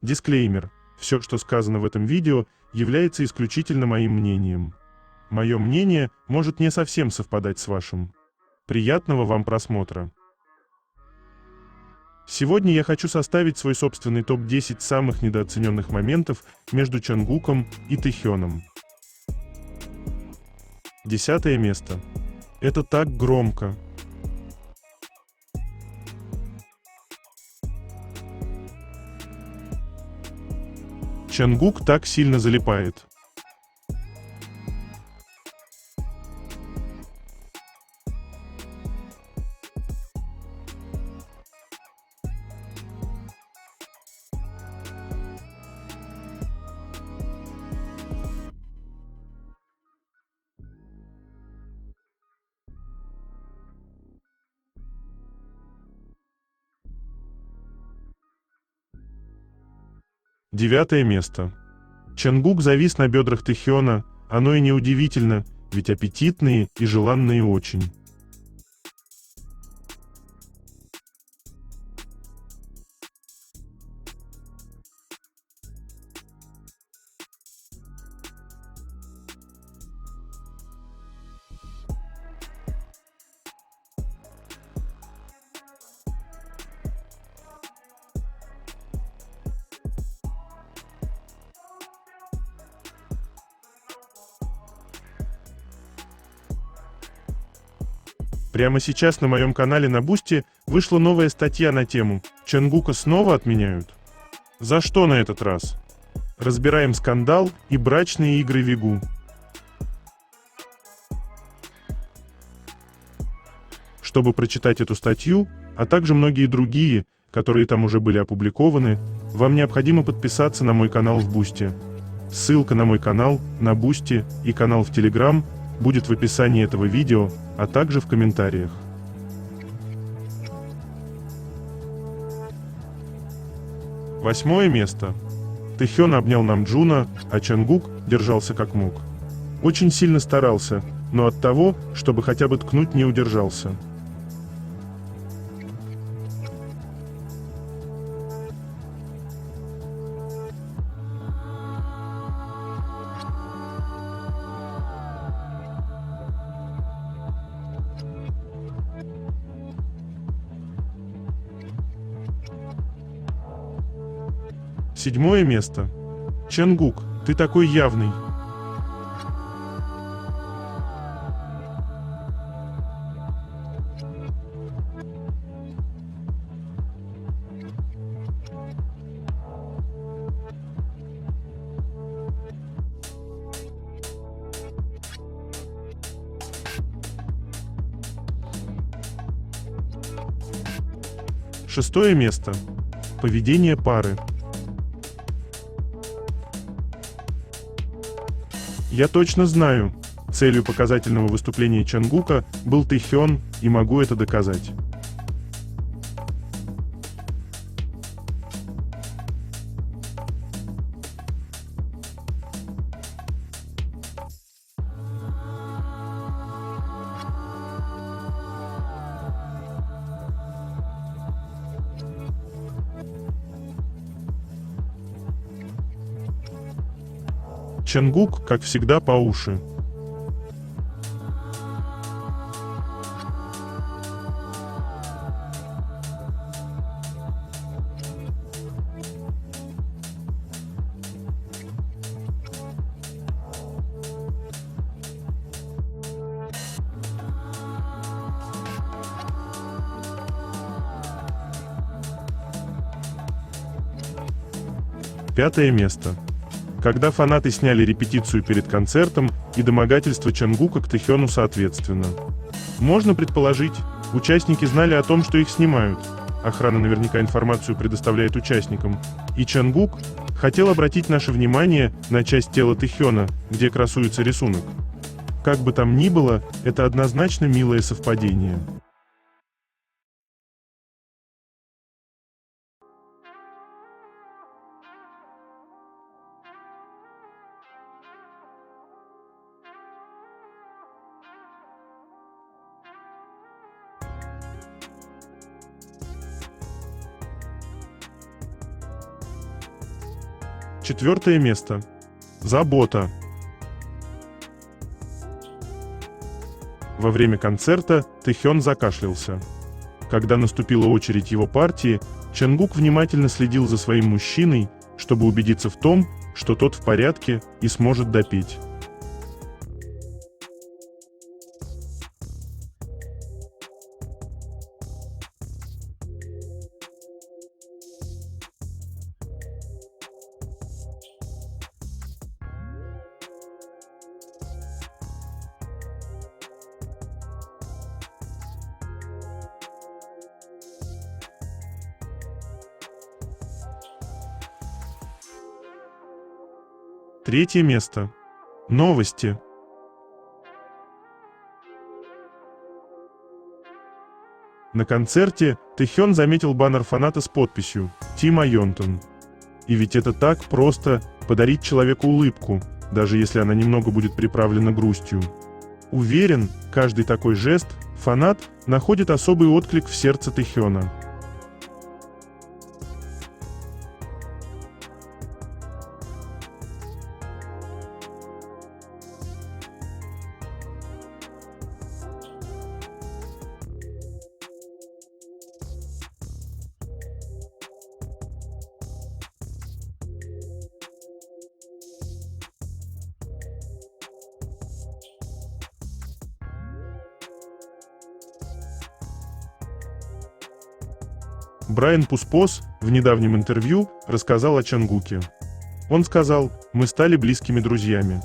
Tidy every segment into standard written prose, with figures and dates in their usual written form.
Дисклеймер. Все, что сказано в этом видео, является исключительно моим мнением. Мое мнение может не совсем совпадать с вашим. Приятного вам просмотра. Сегодня я хочу составить свой собственный топ-10 самых недооцененных моментов между Чонгуком и Тэхёном. 10 место. Это так громко. Чонгук так сильно залипает. Девятое место. Чонгук завис на бедрах Тэхёна, оно и неудивительно, ведь аппетитные и желанные очень. Прямо сейчас на моем канале на Бусти вышла новая статья на тему «Чонгука снова отменяют». За что на этот раз? Разбираем скандал и брачные игры Вигу. Чтобы прочитать эту статью, а также многие другие, которые там уже были опубликованы, вам необходимо подписаться на мой канал в Бусти. Ссылка на мой канал, на Бусти и канал в Телеграм будет в описании этого видео, а также в комментариях. Восьмое место. Тэхён обнял Намджуна, а Чонгук держался как мог. Очень сильно старался, но от того, чтобы хотя бы ткнуть, не удержался. Седьмое место. Чонгук, ты такой явный. Шестое место. Поведение пары. Я точно знаю, целью показательного выступления Чонгука был Тэхён, и могу это доказать. Чонгук, как всегда, по уши. Пятое место. Когда фанаты сняли репетицию перед концертом и домогательство Чонгука к Тэхёну соответственно. Можно предположить, участники знали о том, что их снимают. Охрана наверняка информацию предоставляет участникам. И Чонгук хотел обратить наше внимание на часть тела Тэхёна, где красуется рисунок. Как бы там ни было, это однозначно милое совпадение. 4 место. Забота. Во время концерта Тэхён закашлялся. Когда наступила очередь его партии, Чонгук внимательно следил за своим мужчиной, чтобы убедиться в том, что тот в порядке и сможет допеть. Третье место. Новости. На концерте Тэхён заметил баннер фаната с подписью «Тима Йонтон». И ведь это так просто — подарить человеку улыбку, даже если она немного будет приправлена грустью. Уверен, каждый такой жест фанат находит особый отклик в сердце Тэхёна. Брайан Пуспос в недавнем интервью рассказал о Чонгуке. Он сказал: «Мы стали близкими друзьями.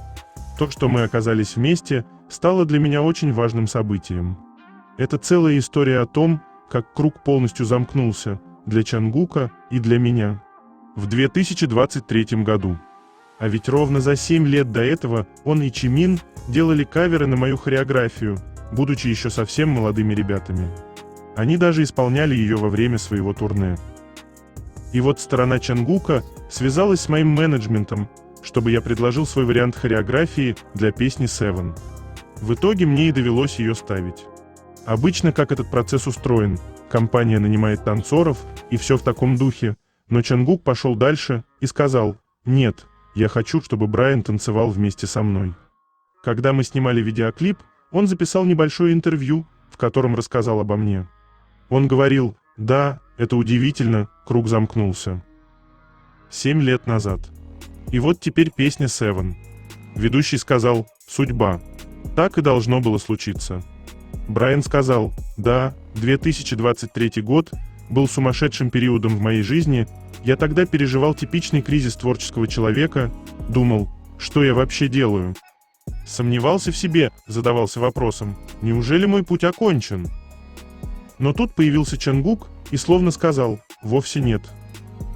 То, что мы оказались вместе, стало для меня очень важным событием. Это целая история о том, как круг полностью замкнулся для Чонгука и для меня. В 2023 году. А ведь ровно за 7 лет до этого он и Чимин делали каверы на мою хореографию, будучи еще совсем молодыми ребятами. Они даже исполняли ее во время своего турне. И вот сторона Чонгука связалась с моим менеджментом, чтобы я предложил свой вариант хореографии для песни Seven. В итоге мне и довелось ее ставить. Обычно как этот процесс устроен: компания нанимает танцоров, и все в таком духе, но Чонгук пошел дальше и сказал: «Нет, я хочу, чтобы Брайан танцевал вместе со мной». Когда мы снимали видеоклип, он записал небольшое интервью, в котором рассказал обо мне. Он говорил: «Да, это удивительно, круг замкнулся». 7 лет назад. И вот теперь песня Seven. Ведущий сказал: «Судьба. Так и должно было случиться». Брайан сказал: «Да, 2023 год был сумасшедшим периодом в моей жизни. Я тогда переживал типичный кризис творческого человека, думал, что я вообще делаю. Сомневался в себе, задавался вопросом: неужели мой путь окончен?» Но тут появился Чонгук и словно сказал: «Вовсе нет.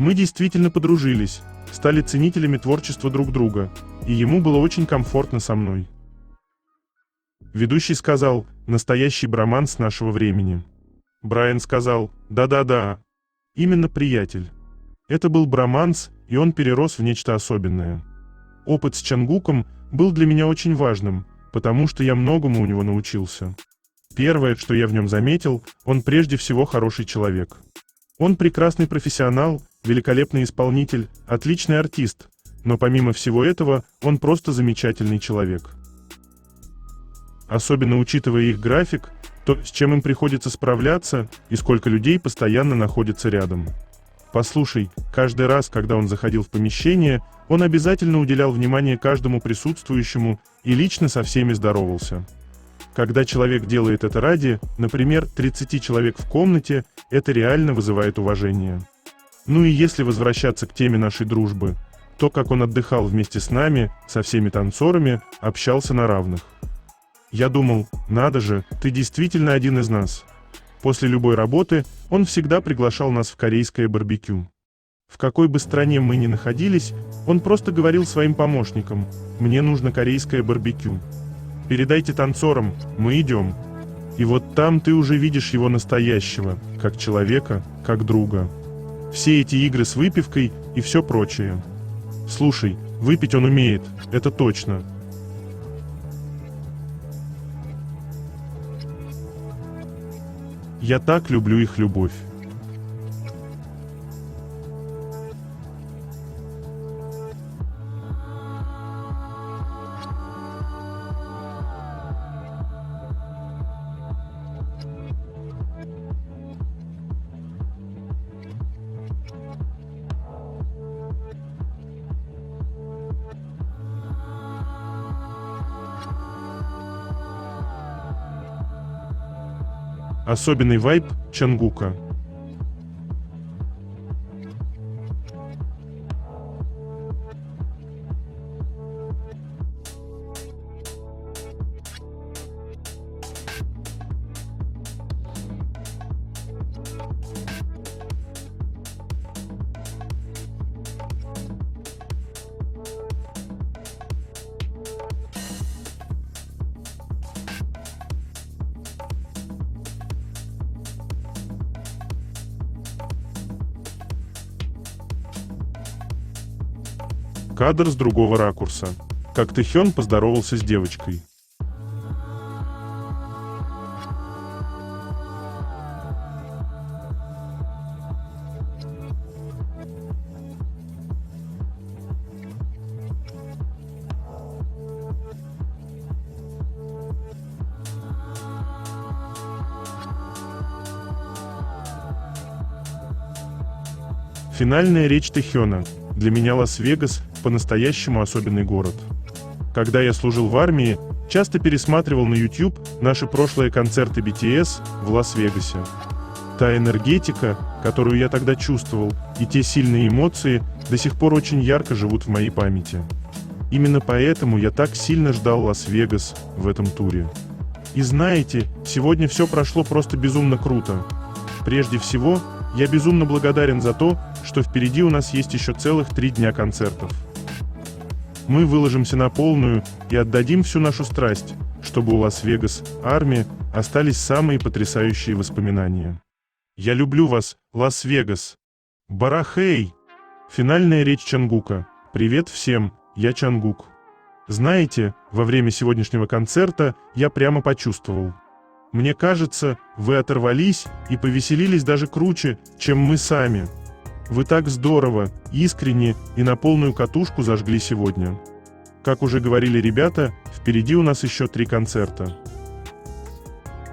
Мы действительно подружились, стали ценителями творчества друг друга, и ему было очень комфортно со мной». Ведущий сказал: «Настоящий броманс нашего времени». Брайан сказал: «Да-да-да, именно приятель». Это был броманс, и он перерос в нечто особенное. Опыт с Чонгуком был для меня очень важным, потому что я многому у него научился. Первое, что я в нем заметил, он прежде всего хороший человек. Он прекрасный профессионал, великолепный исполнитель, отличный артист, но помимо всего этого, он просто замечательный человек. Особенно учитывая их график, то, с чем им приходится справляться, и сколько людей постоянно находится рядом. Послушай, каждый раз, когда он заходил в помещение, он обязательно уделял внимание каждому присутствующему и лично со всеми здоровался. Когда человек делает это ради, например, 30 человек в комнате, это реально вызывает уважение. Ну и если возвращаться к теме нашей дружбы, то как он отдыхал вместе с нами, со всеми танцорами, общался на равных. Я думал: надо же, ты действительно один из нас. После любой работы он всегда приглашал нас в корейское барбекю. В какой бы стране мы ни находились, он просто говорил своим помощникам: «Мне нужно корейское барбекю. Передайте танцорам, мы идем». И вот там ты уже видишь его настоящего, как человека, как друга. Все эти игры с выпивкой и все прочее. Слушай, выпить он умеет, это точно. Я так люблю их любовь. Особенный вайб Чонгука. Кадр с другого ракурса. Как Тэхён поздоровался с девочкой. Финальная речь Тэхёна. Для меня Лас-Вегас – по-настоящему особенный город. Когда я служил в армии, часто пересматривал на YouTube наши прошлые концерты BTS в Лас-Вегасе. Та энергетика, которую я тогда чувствовал, и те сильные эмоции до сих пор очень ярко живут в моей памяти. Именно поэтому я так сильно ждал Лас-Вегас в этом туре. И знаете, сегодня все прошло просто безумно круто. Прежде всего, я безумно благодарен за то, что впереди у нас есть еще целых 3 дня концертов. Мы выложимся на полную и отдадим всю нашу страсть, чтобы у Лас-Вегас Арми остались самые потрясающие воспоминания. Я люблю вас, Лас-Вегас! Барахей! Финальная речь Чонгука. Привет всем, я Чонгук. Знаете, во время сегодняшнего концерта я прямо почувствовал. Мне кажется, вы оторвались и повеселились даже круче, чем мы сами. Вы так здорово, искренне и на полную катушку зажгли сегодня. Как уже говорили ребята, впереди у нас еще 3 концерта.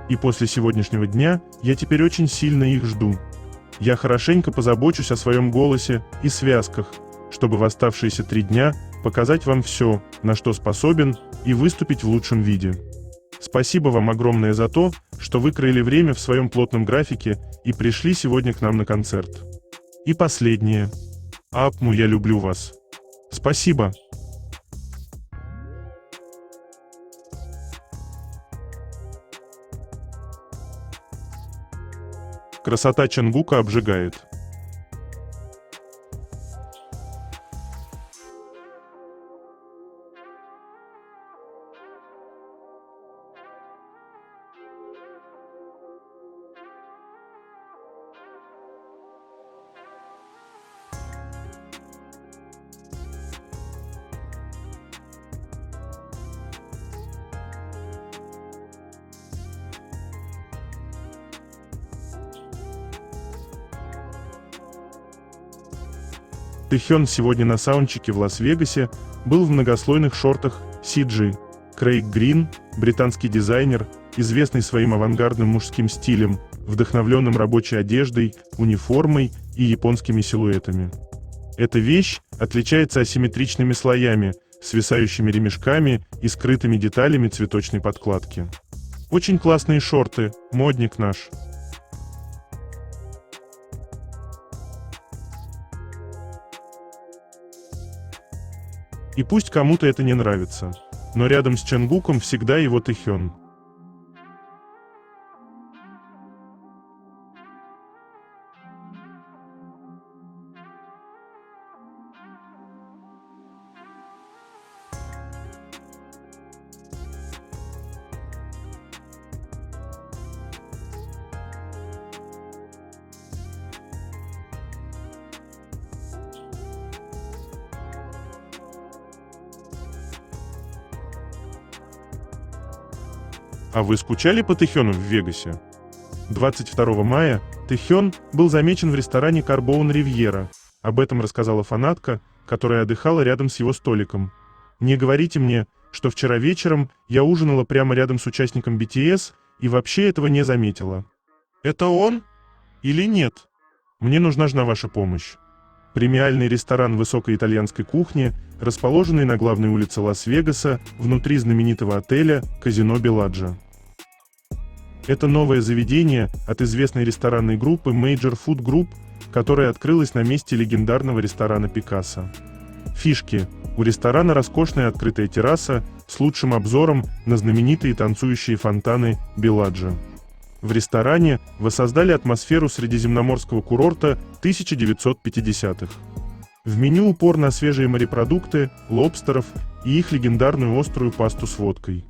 И после сегодняшнего дня я теперь очень сильно их жду. Я хорошенько позабочусь о своем голосе и связках, чтобы в оставшиеся 3 дня показать вам все, на что способен, и выступить в лучшем виде. Спасибо вам огромное за то, что выкроили время в своем плотном графике и пришли сегодня к нам на концерт. И последнее. Апму, я люблю вас. Спасибо. Красота Чонгука обжигает. Тэхён сегодня на саундчеке в Лас-Вегасе был в многослойных шортах CG. Крейг Грин, британский дизайнер, известный своим авангардным мужским стилем, вдохновленным рабочей одеждой, униформой и японскими силуэтами. Эта вещь отличается асимметричными слоями, свисающими ремешками и скрытыми деталями цветочной подкладки. Очень классные шорты, модник наш. И пусть кому-то это не нравится, но рядом с Чонгуком всегда его Тэхён. А вы скучали по Тэхёну в Вегасе? 22 мая Тэхён был замечен в ресторане Карбоун Ривьера. Об этом рассказала фанатка, которая отдыхала рядом с его столиком. Не говорите мне, что вчера вечером я ужинала прямо рядом с участником BTS и вообще этого не заметила. Это он? Или нет? Мне нужна ваша помощь. Премиальный ресторан высокой итальянской кухни, расположенный на главной улице Лас-Вегаса, внутри знаменитого отеля «Казино Белладжо». Это новое заведение от известной ресторанной группы Major Food Group, которая открылась на месте легендарного ресторана Пикассо. Фишки. У ресторана роскошная открытая терраса с лучшим обзором на знаменитые танцующие фонтаны Белладжо. В ресторане воссоздали атмосферу средиземноморского курорта 1950-х. В меню упор на свежие морепродукты, лобстеров и их легендарную острую пасту с водкой.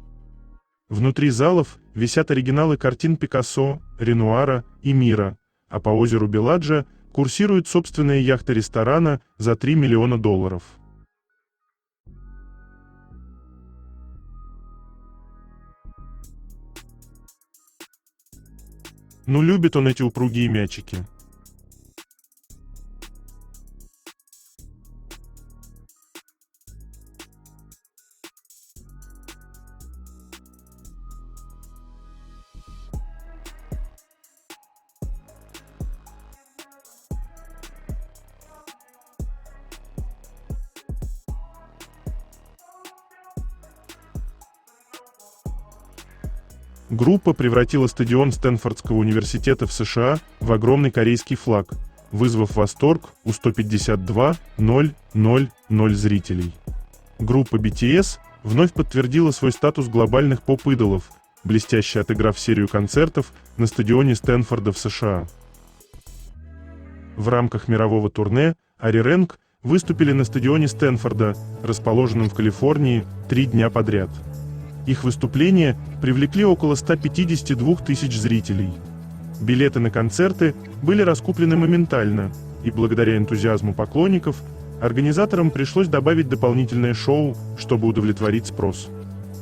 Внутри залов висят оригиналы картин Пикассо, Ренуара и Мира, а по озеру Белладжо курсирует собственная яхта ресторана за $3 миллиона. Ну любит он эти упругие мячики. Группа превратила стадион Стэнфордского университета в США в огромный корейский флаг, вызвав восторг у 152 000 зрителей. Группа BTS вновь подтвердила свой статус глобальных поп-идолов, блестяще отыграв серию концертов на стадионе Стэнфорда в США. В рамках мирового турне Ари Рэнг выступили на стадионе Стэнфорда, расположенном в Калифорнии, 3 дня подряд. Их выступления привлекли около 152 тысяч зрителей. Билеты на концерты были раскуплены моментально, и благодаря энтузиазму поклонников, организаторам пришлось добавить дополнительное шоу, чтобы удовлетворить спрос.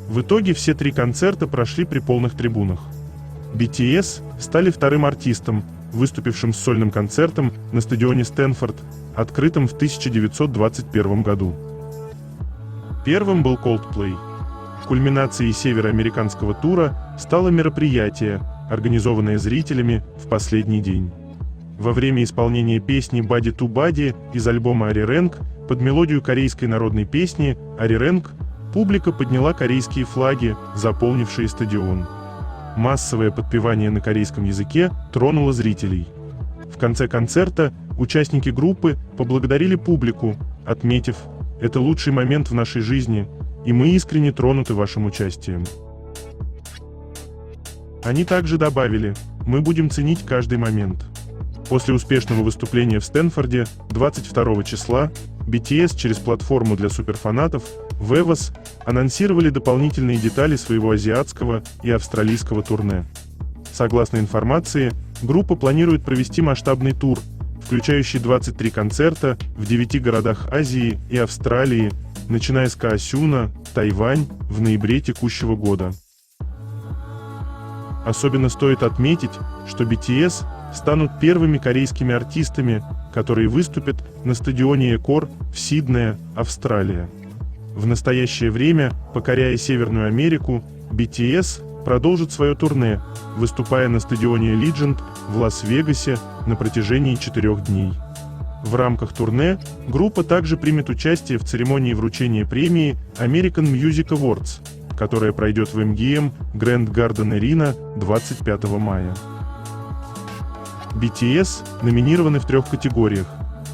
В итоге все 3 концерта прошли при полных трибунах. BTS стали вторым артистом, выступившим с сольным концертом на стадионе Стэнфорд, открытым в 1921 году. Первым был Coldplay. Кульминацией североамериканского тура стало мероприятие, организованное зрителями в последний день. Во время исполнения песни «Body to Body» из альбома Ари Рэнг под мелодию корейской народной песни «Ари Рэнг» публика подняла корейские флаги, заполнившие стадион. Массовое подпевание на корейском языке тронуло зрителей. В конце концерта участники группы поблагодарили публику, отметив: «Это лучший момент в нашей жизни, и мы искренне тронуты вашим участием». Они также добавили: «Мы будем ценить каждый момент». После успешного выступления в Стэнфорде 22 числа BTS через платформу для суперфанатов Weverse анонсировали дополнительные детали своего азиатского и австралийского турне. Согласно информации, группа планирует провести масштабный тур, включающий 23 концерта в 9 городах Азии и Австралии, начиная с Каосюна, Тайвань, в ноябре текущего года. Особенно стоит отметить, что BTS станут первыми корейскими артистами, которые выступят на стадионе Экор в Сиднее, Австралия. В настоящее время, покоряя Северную Америку, BTS продолжит свое турне, выступая на стадионе Allegiant в Лас-Вегасе на протяжении 4 дней. В рамках турне группа также примет участие в церемонии вручения премии American Music Awards, которая пройдет в MGM Grand Garden Arena 25 мая. BTS номинированы в 3 категориях: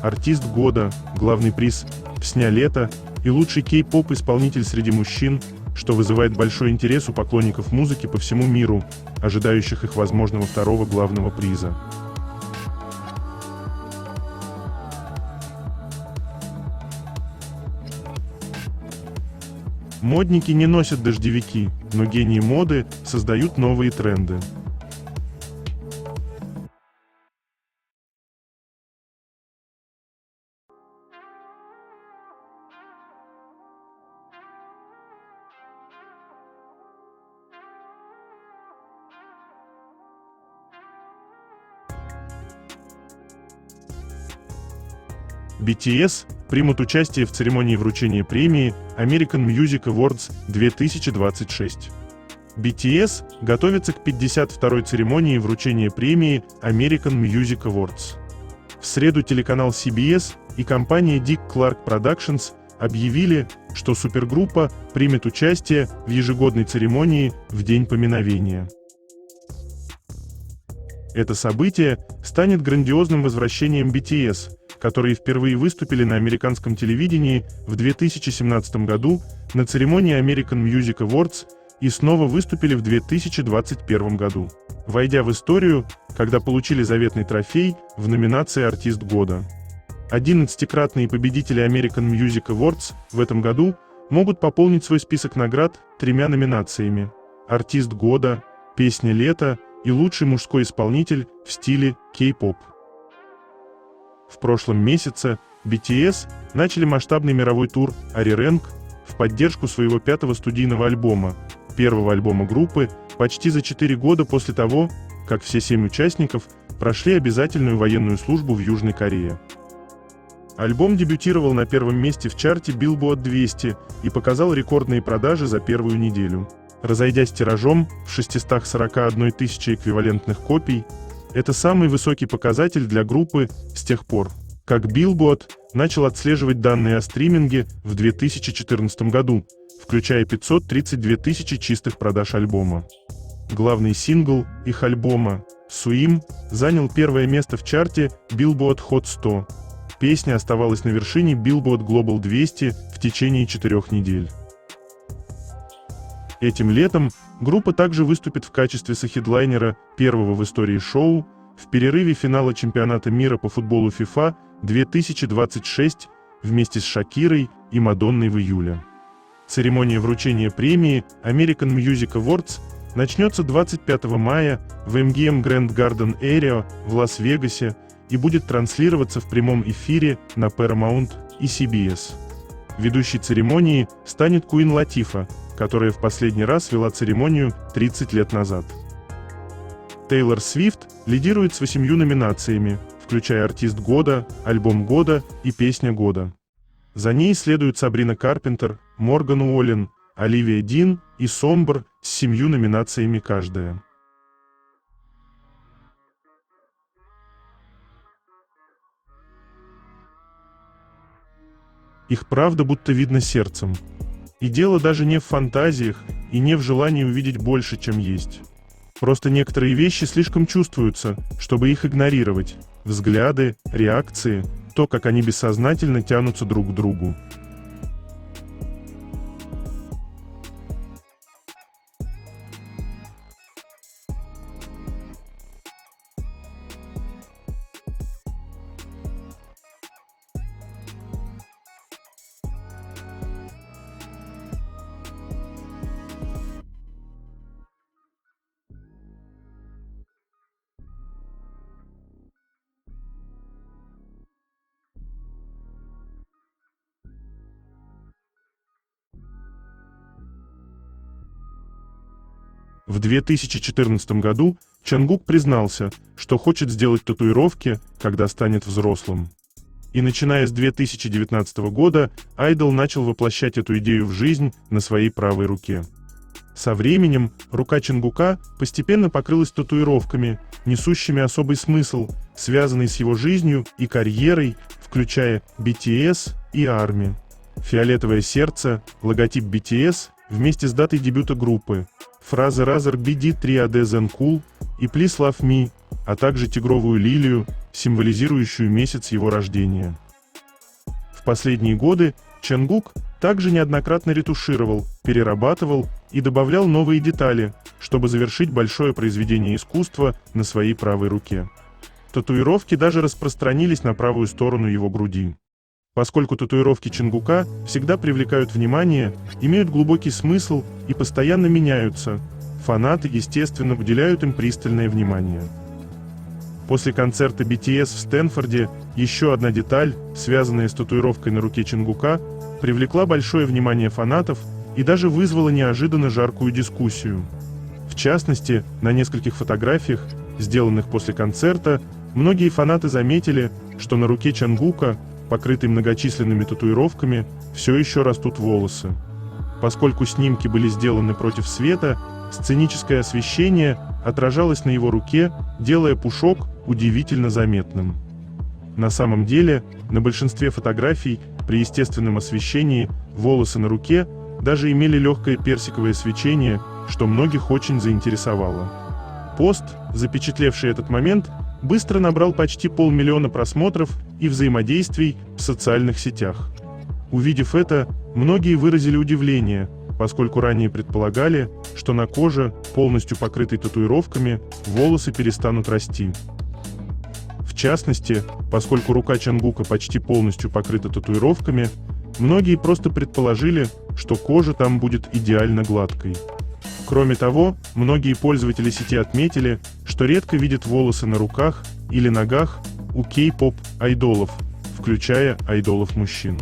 «Артист года», главный приз «Песня лета» и «Лучший кей-поп-исполнитель среди мужчин», что вызывает большой интерес у поклонников музыки по всему миру, ожидающих их возможного 2-го главного приза. Модники не носят дождевики, но гении моды создают новые тренды. BTS примут участие в церемонии вручения премии American Music Awards 2026. BTS готовится к 52-й церемонии вручения премии American Music Awards. В среду телеканал CBS и компания Dick Clark Productions объявили, что супергруппа примет участие в ежегодной церемонии в день поминовения. Это событие станет грандиозным возвращением BTS, которые впервые выступили на американском телевидении в 2017 году на церемонии American Music Awards и снова выступили в 2021 году, войдя в историю, когда получили заветный трофей в номинации «Артист года». 11-кратные победители American Music Awards в этом году могут пополнить свой список наград 3 номинациями: «Артист года», «Песня лета» и «Лучший мужской исполнитель в стиле K-pop». В прошлом месяце BTS начали масштабный мировой тур «Arirang» в поддержку своего 5-го студийного альбома, первого альбома группы, почти за 4 года после того, как все 7 участников прошли обязательную военную службу в Южной Корее. Альбом дебютировал на первом месте в чарте Billboard 200 и показал рекордные продажи за первую неделю. Разойдясь тиражом в 641 тысячи эквивалентных копий, это самый высокий показатель для группы с тех пор, как Billboard начал отслеживать данные о стриминге в 2014 году, включая 532 тысячи чистых продаж альбома. Главный сингл их альбома, «Swim», занял первое место в чарте Billboard Hot 100. Песня оставалась на вершине Billboard Global 200 в течение 4 недель. Этим летом группа также выступит в качестве сохедлайнера первого в истории шоу в перерыве финала чемпионата мира по футболу FIFA 2026 вместе с Шакирой и Мадонной в июле. Церемония вручения премии American Music Awards начнется 25 мая в MGM Grand Garden Area в Лас-Вегасе и будет транслироваться в прямом эфире на Paramount и CBS. Ведущей церемонии станет Куин Латифа, которая в последний раз вела церемонию 30 лет назад. Тейлор Свифт лидирует с 8 номинациями, включая «Артист года», «Альбом года» и «Песня года». За ней следуют Сабрина Карпентер, Морган Уоллен, Оливия Дин и Сомбр с 7 номинациями каждая. Их правда будто видно сердцем. И дело даже не в фантазиях и не в желании увидеть больше, чем есть. Просто некоторые вещи слишком чувствуются, чтобы их игнорировать. Взгляды, реакции, то, как они бессознательно тянутся друг к другу. В 2014 году Чонгук признался, что хочет сделать татуировки, когда станет взрослым. И начиная с 2019 года Idol начал воплощать эту идею в жизнь на своей правой руке. Со временем рука Чонгука постепенно покрылась татуировками, несущими особый смысл, связанный с его жизнью и карьерой, включая BTS и ARMY. Фиолетовое сердце, логотип BTS вместе с датой дебюта группы, фразы Rather BD 3AD Than Cool и Please Love Me, а также тигровую лилию, символизирующую месяц его рождения. В последние годы Чонгук также неоднократно ретушировал, перерабатывал и добавлял новые детали, чтобы завершить большое произведение искусства на своей правой руке. Татуировки даже распространились на правую сторону его груди. Поскольку татуировки Чонгука всегда привлекают внимание, имеют глубокий смысл и постоянно меняются, фанаты, естественно, уделяют им пристальное внимание. После концерта BTS в Стэнфорде еще одна деталь, связанная с татуировкой на руке Чонгука, привлекла большое внимание фанатов и даже вызвала неожиданно жаркую дискуссию. В частности, на нескольких фотографиях, сделанных после концерта, многие фанаты заметили, что на руке Чонгука, покрытой многочисленными татуировками, все еще растут волосы. Поскольку снимки были сделаны против света, сценическое освещение отражалось на его руке, делая пушок удивительно заметным. На самом деле, на большинстве фотографий при естественном освещении волосы на руке даже имели легкое персиковое свечение, что многих очень заинтересовало. Пост, запечатлевший этот момент, быстро набрал почти 500 000 просмотров и взаимодействий в социальных сетях. Увидев это, многие выразили удивление, поскольку ранее предполагали, что на коже, полностью покрытой татуировками, волосы перестанут расти. В частности, поскольку рука Чонгука почти полностью покрыта татуировками, многие просто предположили, что кожа там будет идеально гладкой. Кроме того, многие пользователи сети отметили, что редко видят волосы на руках или ногах у кей-поп-айдолов, включая айдолов-мужчин.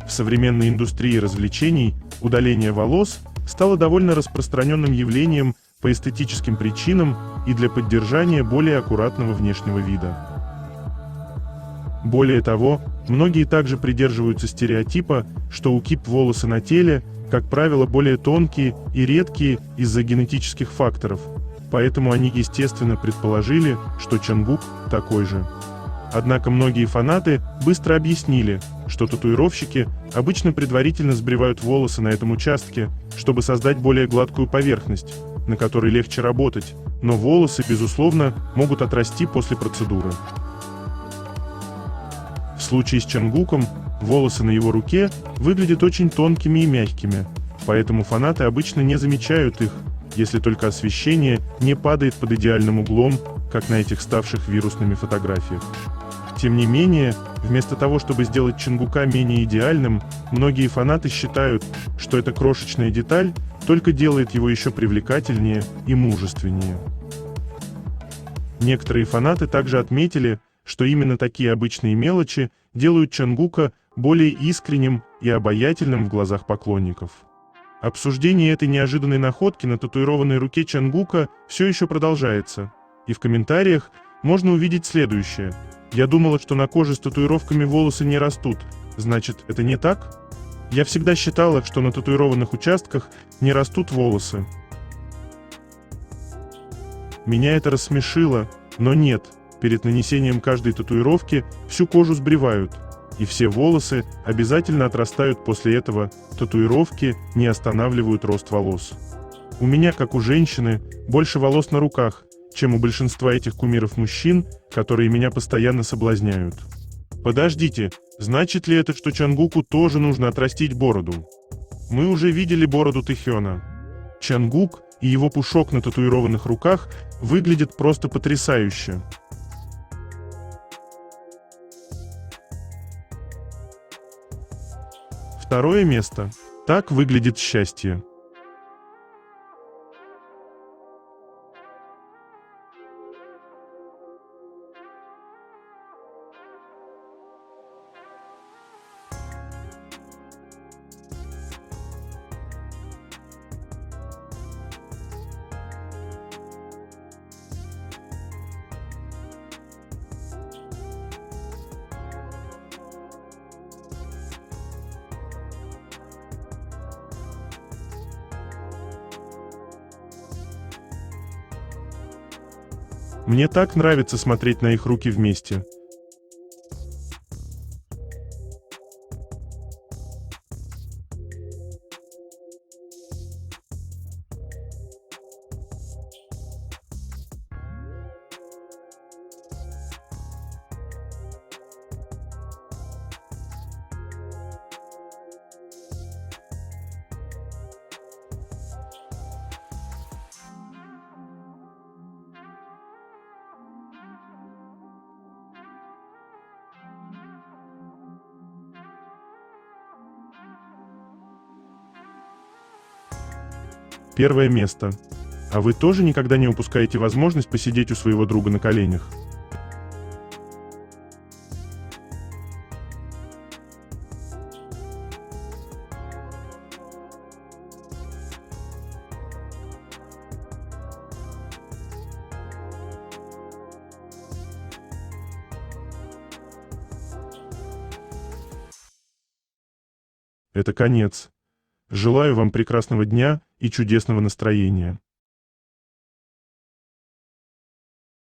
В современной индустрии развлечений удаление волос стало довольно распространенным явлением по эстетическим причинам и для поддержания более аккуратного внешнего вида. Более того, многие также придерживаются стереотипа, что у кип волосы на теле, как правило, более тонкие и редкие из-за генетических факторов, поэтому они естественно предположили, что Чонгук такой же. Однако многие фанаты быстро объяснили, что татуировщики обычно предварительно сбривают волосы на этом участке, чтобы создать более гладкую поверхность, на которой легче работать, но волосы, безусловно, могут отрасти после процедуры. В случае с Чонгуком волосы на его руке выглядят очень тонкими и мягкими, поэтому фанаты обычно не замечают их, если только освещение не падает под идеальным углом, как на этих ставших вирусными фотографиях. Тем не менее, вместо того, чтобы сделать Чонгука менее идеальным, многие фанаты считают, что эта крошечная деталь только делает его еще привлекательнее и мужественнее. Некоторые фанаты также отметили, что именно такие обычные мелочи делают Чонгука более искренним и обаятельным в глазах поклонников. Обсуждение этой неожиданной находки на татуированной руке Чонгука все еще продолжается, и в комментариях можно увидеть следующее: «Я думала, что на коже с татуировками волосы не растут, значит, это не так? Я всегда считала, что на татуированных участках не растут волосы. Меня это рассмешило, но нет, перед нанесением каждой татуировки всю кожу сбривают, и все волосы обязательно отрастают после этого, татуировки не останавливают рост волос. У меня, как у женщины, больше волос на руках, чем у большинства этих кумиров мужчин, которые меня постоянно соблазняют». Подождите, значит ли это, что Чонгуку тоже нужно отрастить бороду? Мы уже видели бороду Тэхёна. Чонгук и его пушок на татуированных руках выглядят просто потрясающе. Второе место. Так выглядит счастье. Мне так нравится смотреть на их руки вместе. Первое место. А вы тоже никогда не упускаете возможность посидеть у своего друга на коленях? Это конец. Желаю вам прекрасного дня и чудесного настроения.